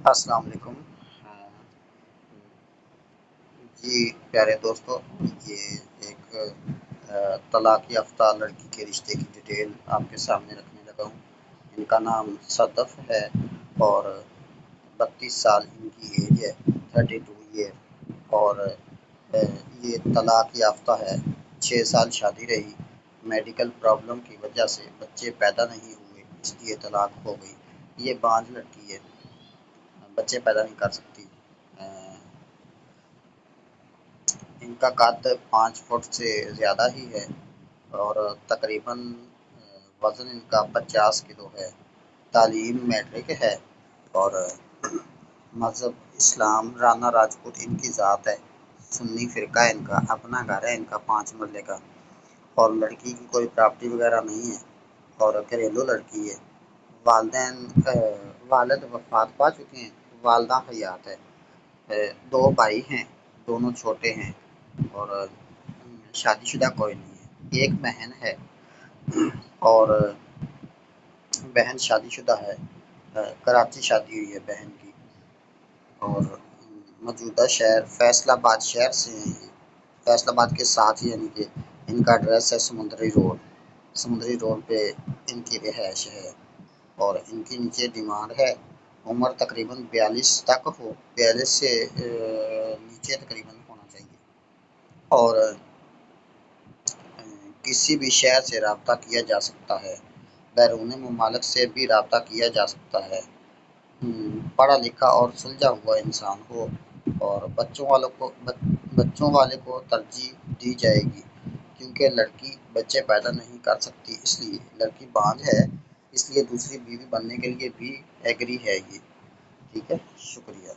السلام علیکم۔ جی پیارے دوستو، یہ ایک طلاق یافتہ لڑکی کے رشتے کی ڈیٹیل آپ کے سامنے رکھنے لگا ہوں۔ ان کا نام صدف ہے اور 32 سال ان کی ایج ہے، 32 ایئر، اور یہ طلاق یافتہ ہے۔ 6 سال شادی رہی، میڈیکل پرابلم کی وجہ سے بچے پیدا نہیں ہوئے، اس لیے طلاق ہو گئی۔ یہ بانجھ لڑکی ہے، بچے پیدا نہیں کر سکتی۔ ان کا قد 5 فٹ سے زیادہ ہی ہے اور تقریباً وزن ان کا 50 کلو ہے۔ تعلیم میٹرک ہے اور مذہب اسلام، رانا راجپوت ان کی ذات ہے۔ سنی فرقہ ان کا، اپنا گھر ہے ان کا 5 مرلے کا، اور لڑکی کی کوئی پراپرٹی وغیرہ نہیں ہے اور گھریلو لڑکی ہے۔ والد وفات پا چکے ہیں، والدہ حیات ہے۔ 2 بھائی ہیں، دونوں چھوٹے ہیں اور شادی شدہ کوئی نہیں ہے۔ ایک بہن ہے اور بہن شادی شدہ ہے، کراچی شادی ہوئی ہے بہن کی، اور موجودہ شہر فیصل آباد شہر سے ہیں۔ فیصل آباد کے ساتھ ہی یعنی کہ ان کا ایڈریس ہے سمندری روڈ پہ ان کی رہائش ہے، اور ان کی نیچے ڈیمانڈ ہے عمر تقریباً 42 تک ہو، 42 سے نیچے تقریباً ہونا چاہیے، اور کسی بھی شہر سے رابطہ کیا جا سکتا ہے، بیرون ممالک سے بھی رابطہ کیا جا سکتا ہے، پڑھا لکھا اور سلجھا ہوا انسان ہو، اور بچوں والے کو ترجیح دی جائے گی، کیونکہ لڑکی بچے پیدا نہیں کر سکتی، اس لیے لڑکی بانجھ ہے، اس لیے دوسری بیوی بننے کے لیے بھی ایگری ہے یہ۔ ٹھیک ہے، شکریہ۔